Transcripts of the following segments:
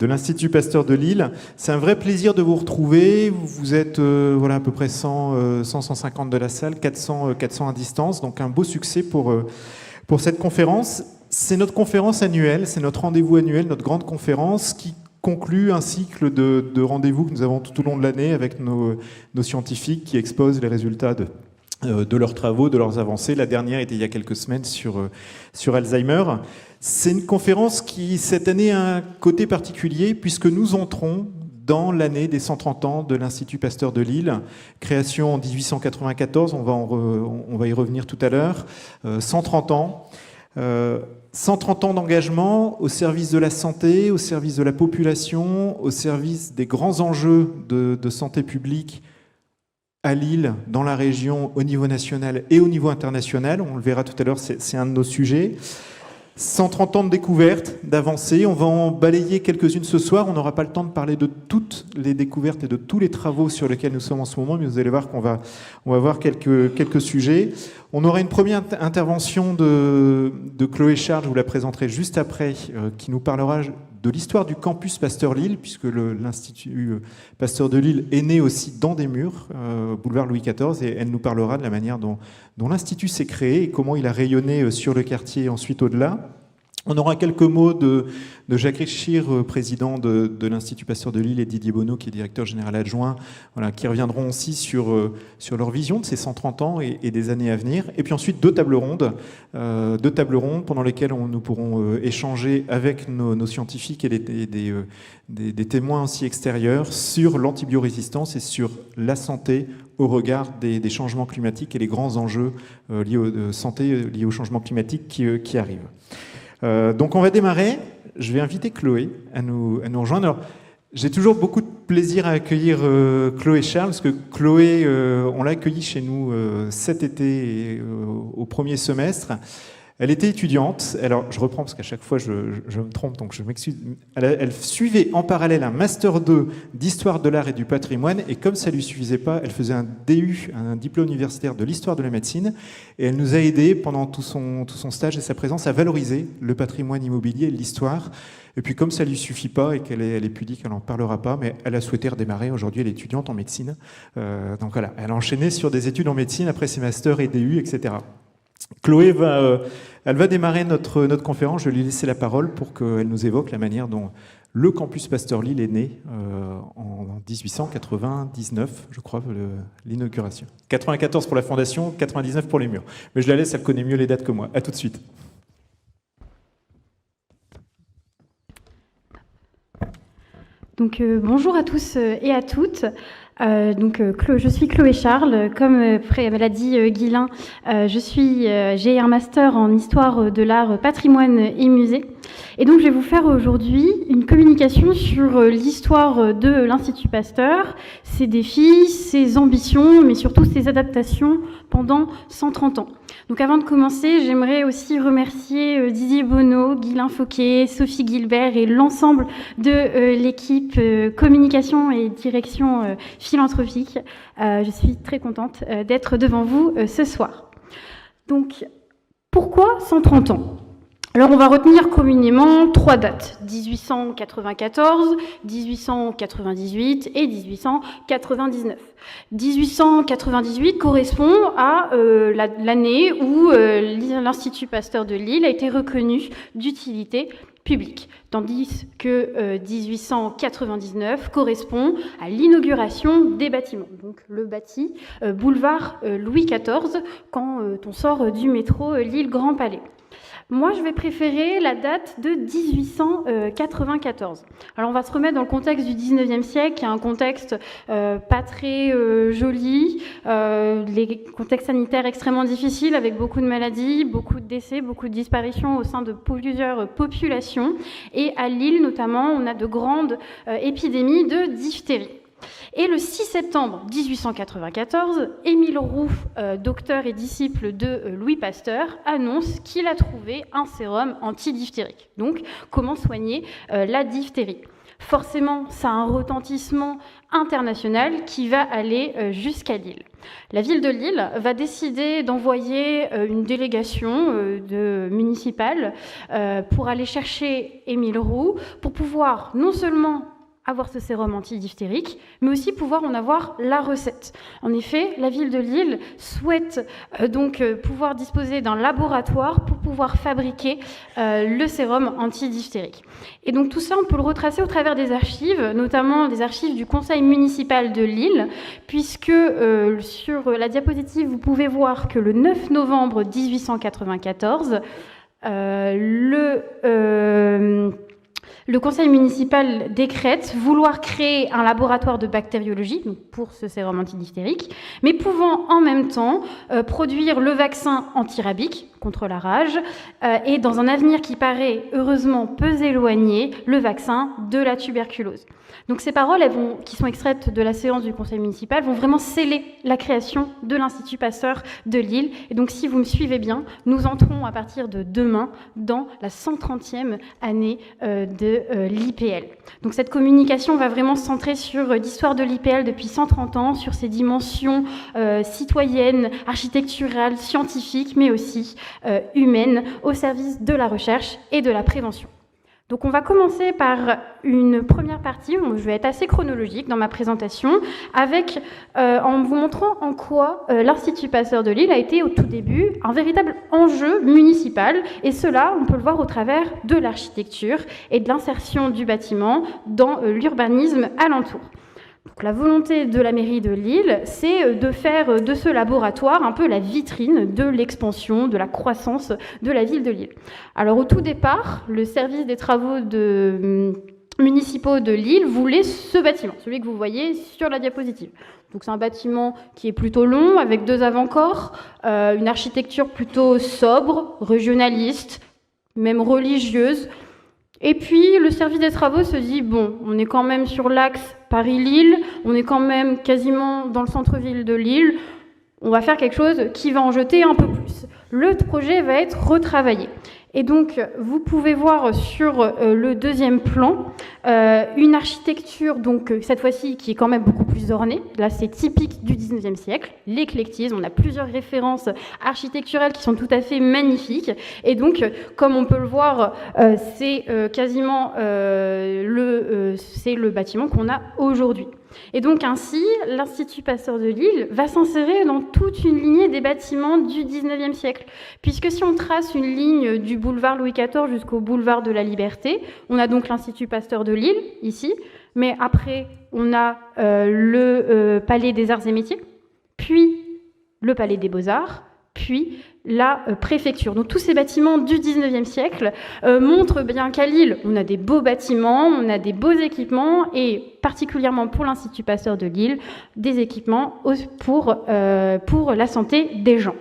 de l'Institut Pasteur de Lille. C'est un vrai plaisir de vous retrouver. Vous êtes voilà, à peu près 150 de la salle, 400 à distance, donc un beau succès pour cette conférence. C'est notre conférence annuelle, c'est notre rendez-vous annuel, notre grande conférence qui conclut un cycle de rendez-vous que nous avons tout au long de l'année avec nos scientifiques qui exposent les résultats de leurs travaux, de leurs avancées. La dernière était il y a quelques semaines sur Alzheimer. C'est une conférence qui, cette année, a un côté particulier puisque nous entrons dans l'année des 130 ans de l'Institut Pasteur de Lille, création en 1894, on va y revenir tout à l'heure, 130 ans. 130 ans d'engagement au service de la santé, au service de la population, au service des grands enjeux de santé publique à Lille, dans la région, au niveau national et au niveau international. On le verra tout à l'heure, c'est un de nos sujets. 130 ans de découvertes, d'avancées. On va en balayer quelques-unes ce soir. On n'aura pas le temps de parler de toutes les découvertes et de tous les travaux sur lesquels nous sommes en ce moment, mais vous allez voir qu'on va voir quelques sujets. On aura une première intervention de Chloé Charles, je vous la présenterai juste après, qui nous parlera de l'histoire du campus Pasteur Lille, puisque l'Institut Pasteur de Lille est né aussi dans des murs, boulevard Louis XIV, et elle nous parlera de la manière dont l'Institut s'est créé et comment il a rayonné sur le quartier et ensuite au-delà. On aura quelques mots de Jacques Richir, président de l'Institut Pasteur de Lille, et Didier Bonneau, qui est directeur général adjoint, voilà, qui reviendront aussi sur leur vision de ces 130 ans et des années à venir. Et puis ensuite, deux tables rondes pendant lesquelles nous pourrons échanger avec nos scientifiques et des témoins aussi extérieurs sur l'antibiorésistance et sur la santé au regard des changements climatiques et les grands enjeux liés aux santé liés au changement climatique qui arrivent. Donc on va démarrer. Je vais inviter Chloé à nous rejoindre. Alors, j'ai toujours beaucoup de plaisir à accueillir Chloé Charles, parce que Chloé, on l'a accueillie chez nous cet été au premier semestre. Elle était étudiante. Alors, je reprends parce qu'à chaque fois, je me trompe, donc je m'excuse. Elle suivait en parallèle un Master 2 d'Histoire de l'art et du patrimoine, et comme ça ne lui suffisait pas, elle faisait un DU, un diplôme universitaire de l'histoire de la médecine, et elle nous a aidés pendant tout son stage et sa présence à valoriser le patrimoine immobilier et l'histoire. Et puis, comme ça ne lui suffit pas et qu'elle est pudique, elle n'en parlera pas, mais elle a souhaité redémarrer. Aujourd'hui, elle est étudiante en médecine. Donc voilà, elle a enchaîné sur des études en médecine après ses masters et DU, etc. Chloé elle va démarrer notre conférence. Je vais lui laisser la parole pour qu'elle nous évoque la manière dont le campus Pasteur Lille est né en 1899, je crois, l'inauguration. 94 pour la fondation, 99 pour les murs. Mais je la laisse, elle connaît mieux les dates que moi. À tout de suite. Donc bonjour à tous et à toutes. Je suis Chloé Charles, comme l'a dit Guilain, j'ai un master en histoire de l'art, patrimoine et musée. Et donc je vais vous faire aujourd'hui une communication sur l'histoire de l'Institut Pasteur, ses défis, ses ambitions, mais surtout ses adaptations pendant 130 ans. Donc avant de commencer, j'aimerais aussi remercier Didier Bonneau, Guilain Fauquet, Sophie Gilbert et l'ensemble de l'équipe communication et direction philanthropique. Je suis très contente d'être devant vous ce soir. Donc, pourquoi 130 ans ? Alors, on va retenir communément 3 dates, 1894, 1898 et 1899. 1898 correspond à l'année où l'Institut Pasteur de Lille a été reconnu d'utilité publique, tandis que 1899 correspond à l'inauguration des bâtiments, donc le bâti boulevard Louis XIV, quand on sort du métro Lille Grand Palais. Moi, je vais préférer la date de 1894. Alors, on va se remettre dans le contexte du 19e siècle, qui est un contexte pas très joli, les contextes sanitaires extrêmement difficiles, avec beaucoup de maladies, beaucoup de décès, beaucoup de disparitions au sein de plusieurs populations. Et à Lille, notamment, on a de grandes épidémies de diphtérie. Et le 6 septembre 1894, Émile Roux, docteur et disciple de Louis Pasteur, annonce qu'il a trouvé un sérum antidiphtérique. Donc, comment soigner la diphtérie. Forcément, ça a un retentissement international qui va aller jusqu'à Lille. La ville de Lille va décider d'envoyer une délégation municipale pour aller chercher Émile Roux, pour pouvoir non seulement avoir ce sérum antidiphtérique, mais aussi pouvoir en avoir la recette. En effet, la ville de Lille souhaite donc pouvoir disposer d'un laboratoire pour pouvoir fabriquer le sérum antidiphtérique. Et donc tout ça, on peut le retracer au travers des archives, notamment des archives du conseil municipal de Lille, puisque sur la diapositive, vous pouvez voir que le 9 novembre 1894, le conseil municipal décrète vouloir créer un laboratoire de bactériologie, donc pour ce sérum antidiphtérique, mais pouvant en même temps produire le vaccin antirabique contre la rage et dans un avenir qui paraît heureusement peu éloigné, le vaccin de la tuberculose. Donc ces paroles, qui sont extraites de la séance du conseil municipal, vont vraiment sceller la création de l'Institut Pasteur de Lille. Et donc si vous me suivez bien, nous entrons à partir de demain dans la 130e année de l'IPL. Donc cette communication va vraiment se centrer sur l'histoire de l'IPL depuis 130 ans, sur ses dimensions citoyennes, architecturales, scientifiques, mais aussi humaines, au service de la recherche et de la prévention. Donc on va commencer par une première partie, où je vais être assez chronologique dans ma présentation, en vous montrant en quoi l'Institut Pasteur de Lille a été au tout début un véritable enjeu municipal, et cela, on peut le voir au travers de l'architecture et de l'insertion du bâtiment dans l'urbanisme alentour. Donc, la volonté de la mairie de Lille, c'est de faire de ce laboratoire un peu la vitrine de l'expansion, de la croissance de la ville de Lille. Alors au tout départ, le service des travaux municipaux de Lille voulait ce bâtiment, celui que vous voyez sur la diapositive. Donc c'est un bâtiment qui est plutôt long, avec 2 avant-corps, une architecture plutôt sobre, régionaliste, même religieuse. Et puis, le service des travaux se dit, bon, on est quand même sur l'axe Paris-Lille, on est quand même quasiment dans le centre-ville de Lille, on va faire quelque chose qui va en jeter un peu plus. Le projet va être retravaillé. Et donc, vous pouvez voir sur le deuxième plan une architecture, donc cette fois-ci, qui est quand même beaucoup plus ornée. Là, c'est typique du 19e siècle, l'éclectisme. On a plusieurs références architecturales qui sont tout à fait magnifiques. Et donc, comme on peut le voir, c'est quasiment c'est le bâtiment qu'on a aujourd'hui. Et donc ainsi, l'Institut Pasteur de Lille va s'insérer dans toute une lignée des bâtiments du 19e siècle. Puisque si on trace une ligne du boulevard Louis XIV jusqu'au boulevard de la Liberté, on a donc l'Institut Pasteur de Lille, ici, mais après, on a le Palais des Arts et Métiers, puis le Palais des Beaux-Arts, puis la préfecture. Donc tous ces bâtiments du 19e siècle montrent bien qu'à Lille, on a des beaux bâtiments, on a des beaux équipements, et particulièrement pour l'Institut Pasteur de Lille, des équipements pour la santé des gens.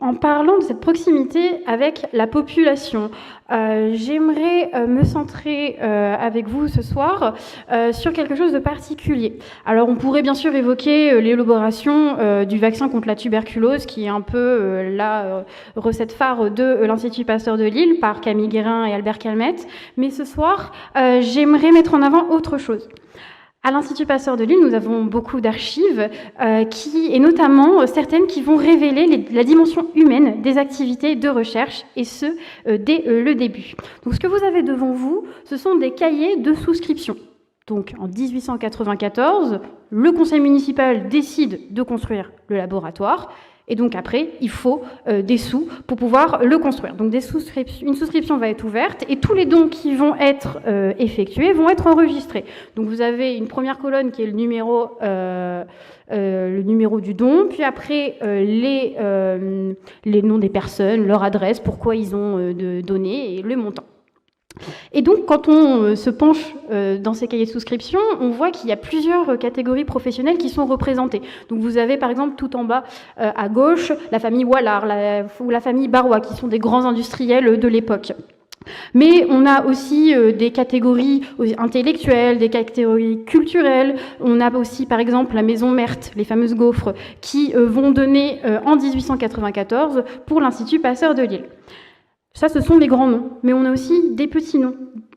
En parlant de cette proximité avec la population, j'aimerais me centrer avec vous ce soir sur quelque chose de particulier. Alors on pourrait bien sûr évoquer l'élaboration du vaccin contre la tuberculose, qui est un peu la recette phare de l'Institut Pasteur de Lille par Camille Guérin et Albert Calmette, mais ce soir j'aimerais mettre en avant autre chose. À l'Institut Pasteur de Lille, nous avons beaucoup d'archives, et notamment certaines qui vont révéler la dimension humaine des activités de recherche, et ce, dès le début. Donc ce que vous avez devant vous, ce sont des cahiers de souscription. Donc en 1894, le conseil municipal décide de construire le laboratoire, et donc après, il faut des sous pour pouvoir le construire. Donc une souscription va être ouverte, et tous les dons qui vont être effectués vont être enregistrés. Donc vous avez une première colonne qui est le numéro du don, puis après les noms des personnes, leur adresse, pourquoi ils ont donné, et le montant. Et donc, quand on se penche dans ces cahiers de souscription, on voit qu'il y a plusieurs catégories professionnelles qui sont représentées. Donc, vous avez par exemple tout en bas à gauche la famille Wallard ou la famille Barrois, qui sont des grands industriels de l'époque. Mais on a aussi des catégories intellectuelles, des catégories culturelles. On a aussi, par exemple, la maison Merthe, les fameuses gaufres, qui vont donner en 1894 pour l'Institut Pasteur de Lille. Ça, ce sont les grands noms. Mais on a aussi des petits noms.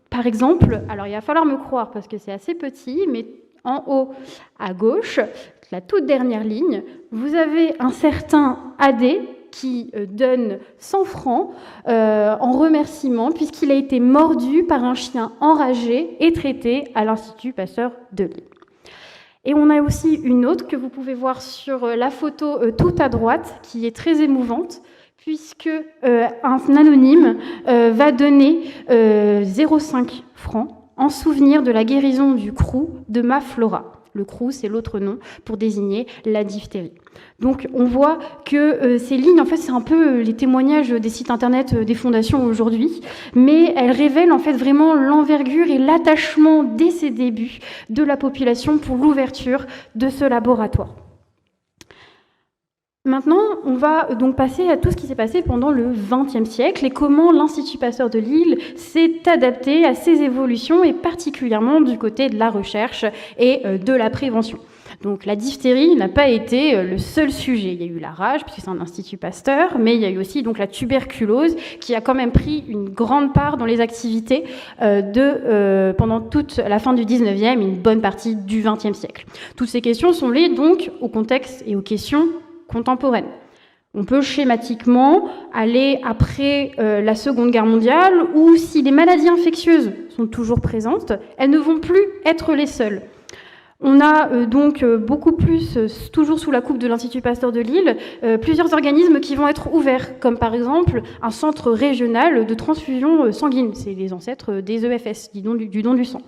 Par exemple, alors il va falloir me croire parce que c'est assez petit, mais en haut à gauche, la toute dernière ligne, vous avez un certain AD qui donne 100 francs en remerciement puisqu'il a été mordu par un chien enragé et traité à l'Institut Pasteur de Lille. Et on a aussi une autre que vous pouvez voir sur la photo tout à droite, qui est très émouvante, puisque un anonyme va donner 0,5 francs en souvenir de la guérison du crou de ma Flora. Le crou, c'est l'autre nom pour désigner la diphtérie. Donc on voit que ces lignes, en fait, c'est un peu les témoignages des sites internet des fondations aujourd'hui, mais elles révèlent en fait vraiment l'envergure et l'attachement dès ses débuts de la population pour l'ouverture de ce laboratoire. Maintenant, on va donc passer à tout ce qui s'est passé pendant le XXe siècle et comment l'Institut Pasteur de Lille s'est adapté à ces évolutions et particulièrement du côté de la recherche et de la prévention. Donc la diphtérie n'a pas été le seul sujet. Il y a eu la rage, puisque c'est un institut Pasteur, mais il y a eu aussi donc la tuberculose, qui a quand même pris une grande part dans les activités pendant toute la fin du 19e et une bonne partie du 20e siècle. Toutes ces questions sont liées donc au contexte et aux questions contemporaines. On peut schématiquement aller après la Seconde Guerre mondiale, où si les maladies infectieuses sont toujours présentes, elles ne vont plus être les seules. On a donc beaucoup plus, toujours sous la coupe de l'Institut Pasteur de Lille, plusieurs organismes qui vont être ouverts, comme par exemple un centre régional de transfusion sanguine. C'est les ancêtres des EFS, du don du sang.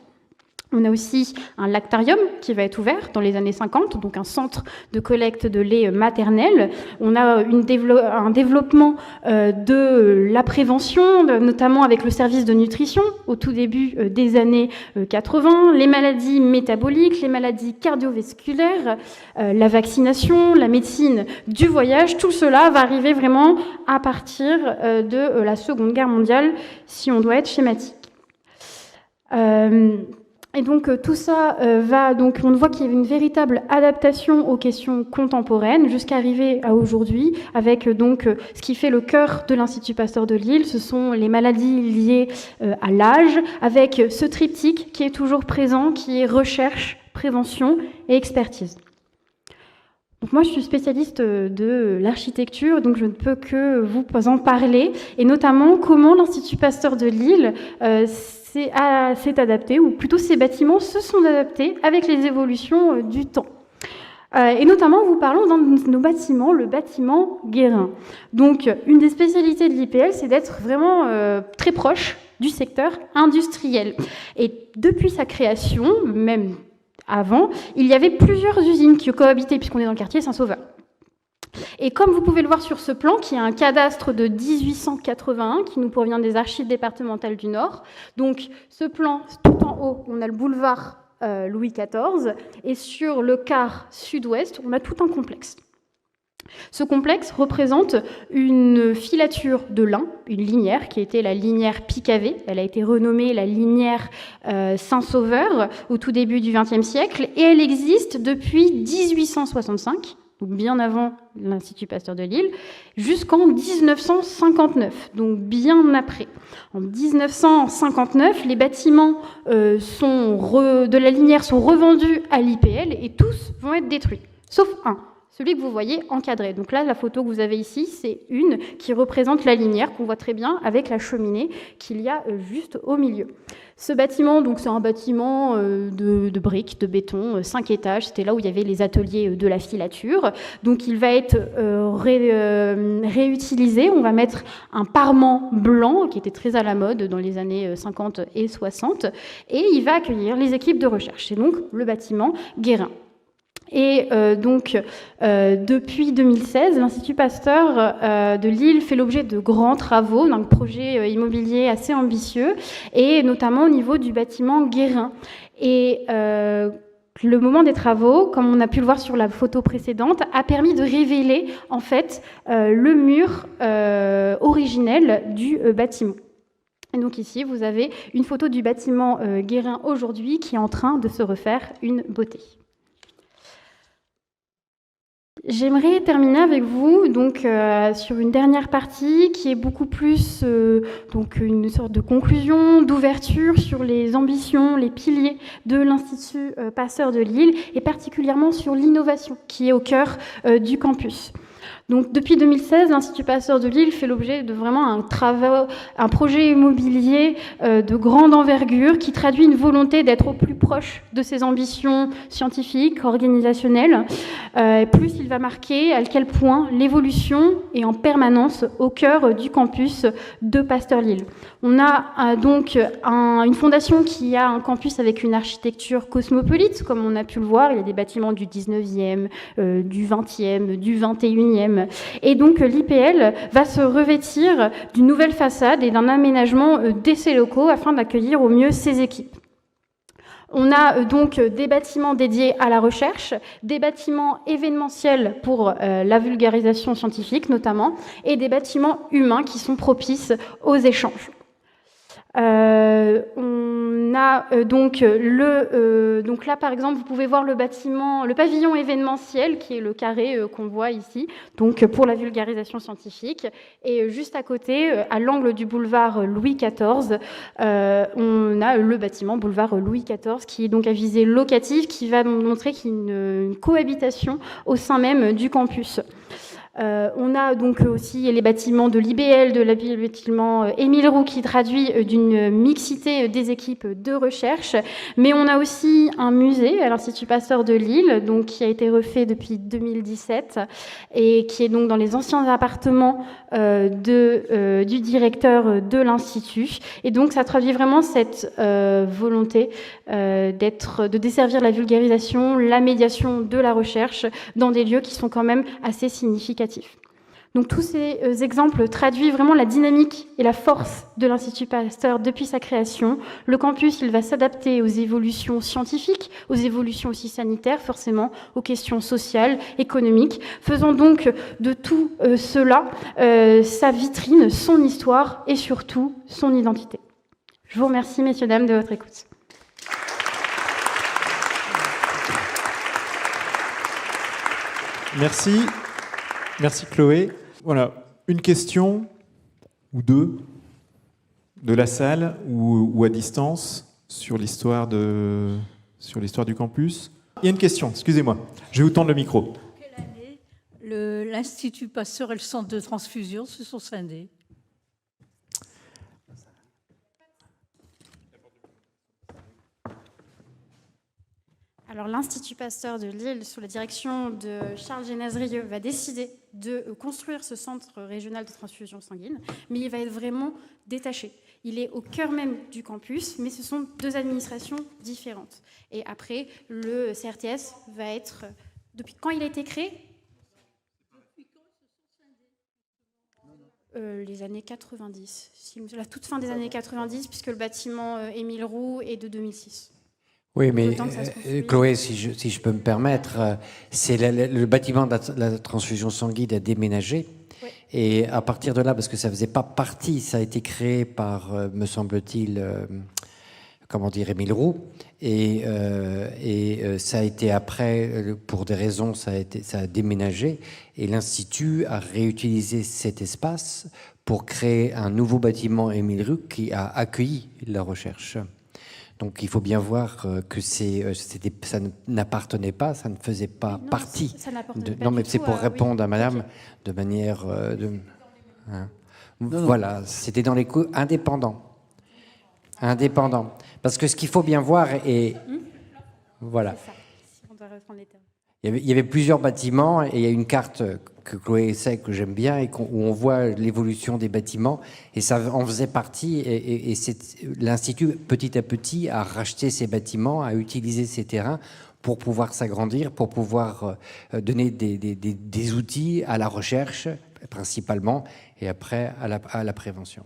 On a aussi un lactarium qui va être ouvert dans les années 50, donc un centre de collecte de lait maternel. On a un développement de la prévention, notamment avec le service de nutrition au tout début des années 80, les maladies métaboliques, les maladies cardiovasculaires, la vaccination, la médecine du voyage. Tout cela va arriver vraiment à partir de la Seconde Guerre mondiale, si on doit être schématique. Et donc tout ça donc on voit qu'il y a une véritable adaptation aux questions contemporaines jusqu'à arriver à aujourd'hui avec donc ce qui fait le cœur de l'Institut Pasteur de Lille, ce sont les maladies liées à l'âge, avec ce triptyque qui est toujours présent, qui est recherche, prévention et expertise. Donc moi, je suis spécialiste de l'architecture, donc je ne peux que vous en parler, et notamment comment l'Institut Pasteur de Lille s'est adapté, ou plutôt ces bâtiments se sont adaptés avec les évolutions du temps. Et notamment, nous parlons d'un de nos bâtiments, le bâtiment Guérin. Donc, une des spécialités de l'IPL, c'est d'être vraiment très proche du secteur industriel. Et depuis sa création, même avant, il y avait plusieurs usines qui cohabitaient, puisqu'on est dans le quartier Saint-Sauveur. Et comme vous pouvez le voir sur ce plan, qui est un cadastre de 1881, qui nous provient des archives départementales du Nord, donc ce plan, tout en haut, on a le boulevard Louis XIV, et sur le quart sud-ouest, on a tout un complexe. Ce complexe représente une filature de lin, une linière qui était la linière Picavé. Elle a été renommée la linière Saint-Sauveur au tout début du XXe siècle et elle existe depuis 1865, donc bien avant l'Institut Pasteur de Lille, jusqu'en 1959, donc bien après. En 1959, les bâtiments de la linière sont revendus à l'IPL et tous vont être détruits, sauf un. Celui que vous voyez encadré. Donc là, la photo que vous avez ici, c'est une qui représente la linière qu'on voit très bien avec la cheminée qu'il y a juste au milieu. Ce bâtiment, donc c'est un bâtiment de briques, de béton, 5 étages. C'était là où il y avait les ateliers de la filature. Donc il va être réutilisé. On va mettre un parement blanc qui était très à la mode dans les années 50 et 60. Et il va accueillir les équipes de recherche. C'est donc le bâtiment Guérin. Et depuis 2016, l'Institut Pasteur de Lille fait l'objet de grands travaux, d'un projet immobilier assez ambitieux, et notamment au niveau du bâtiment Guérin. Et le moment des travaux, comme on a pu le voir sur la photo précédente, a permis de révéler en fait le mur originel du bâtiment. Et donc ici, vous avez une photo du bâtiment Guérin aujourd'hui qui est en train de se refaire une beauté. J'aimerais terminer avec vous donc, sur une dernière partie qui est beaucoup plus donc une sorte de conclusion, d'ouverture sur les ambitions, les piliers de l'Institut Pasteur de Lille et particulièrement sur l'innovation qui est au cœur du campus. Donc, depuis 2016, l'Institut Pasteur de Lille fait l'objet de vraiment un projet immobilier de grande envergure qui traduit une volonté d'être au plus proche de ses ambitions scientifiques, organisationnelles. Plus il va marquer à quel point l'évolution est en permanence au cœur du campus de Pasteur Lille. On a donc une fondation qui a un campus avec une architecture cosmopolite, comme on a pu le voir. Il y a des bâtiments du 19e, du 20e, du 21e. Et donc l'IPL va se revêtir d'une nouvelle façade et d'un aménagement de ses locaux afin d'accueillir au mieux ses équipes. On a donc des bâtiments dédiés à la recherche, des bâtiments événementiels pour la vulgarisation scientifique notamment, et des bâtiments humains qui sont propices aux échanges. On a donc donc là par exemple vous pouvez voir le pavillon événementiel qui est le carré qu'on voit ici, donc pour la vulgarisation scientifique, et juste à côté à l'angle du boulevard Louis XIV on a le bâtiment boulevard Louis XIV qui est donc à visée locative, qui va montrer qu'il y a une cohabitation au sein même du campus. On a donc aussi les bâtiments de l'IBL, de le bâtiment Émile Roux qui traduit d'une mixité des équipes de recherche, mais on a aussi un musée à l'Institut Pasteur de Lille, donc qui a été refait depuis 2017 et qui est donc dans les anciens appartements du directeur de l'Institut. Et donc ça traduit vraiment cette volonté de desservir la vulgarisation, la médiation de la recherche dans des lieux qui sont quand même assez significatifs. Donc tous ces exemples traduisent vraiment la dynamique et la force de l'Institut Pasteur depuis sa création. Le campus, il va s'adapter aux évolutions scientifiques, aux évolutions aussi sanitaires, forcément, aux questions sociales, économiques, faisant donc de tout cela sa vitrine, son histoire et surtout son identité. Je vous remercie, messieurs, dames, de votre écoute. Merci. Merci Chloé. Voilà, une question ou deux de la salle ou à distance sur l'histoire du campus. Il y a une question, excusez-moi. Je vais vous tendre le micro. Quelle année l'Institut Pasteur et le centre de transfusion se sont scindés? Alors l'Institut Pasteur de Lille, sous la direction de Charles Génazrieux, va décider de construire ce centre régional de transfusion sanguine, mais il va être vraiment détaché. Il est au cœur même du campus, mais ce sont deux administrations différentes. Et après, le CRTS va être... Depuis quand il a été créé ? Les années 90, la toute fin des années 90, puisque le bâtiment Émile Roux est de 2006. Oui, mais Chloé, si je peux me permettre, c'est le bâtiment de la transfusion sanguine a déménagé. Oui. Et à partir de là, parce que ça ne faisait pas partie, ça a été créé par, me semble-t-il, Émile Roux. Et ça a été après, pour des raisons, ça a déménagé. Et l'Institut a réutilisé cet espace pour créer un nouveau bâtiment Émile Roux qui a accueilli la recherche. Donc il faut bien voir que ça n'appartenait pas, ça ne faisait pas partie. Non, mais c'est pour répondre à Madame de manière... Voilà, c'était dans les coûts indépendants. Indépendants. Parce que ce qu'il faut bien voir est... Voilà. On doit reprendre les termes. Il y avait plusieurs bâtiments et il y a une carte que Chloé sait, que j'aime bien, et où on voit l'évolution des bâtiments, et ça en faisait partie, et l'Institut, petit à petit, a racheté ces bâtiments, a utilisé ces terrains pour pouvoir s'agrandir, pour pouvoir donner des outils à la recherche, principalement, et après à la prévention.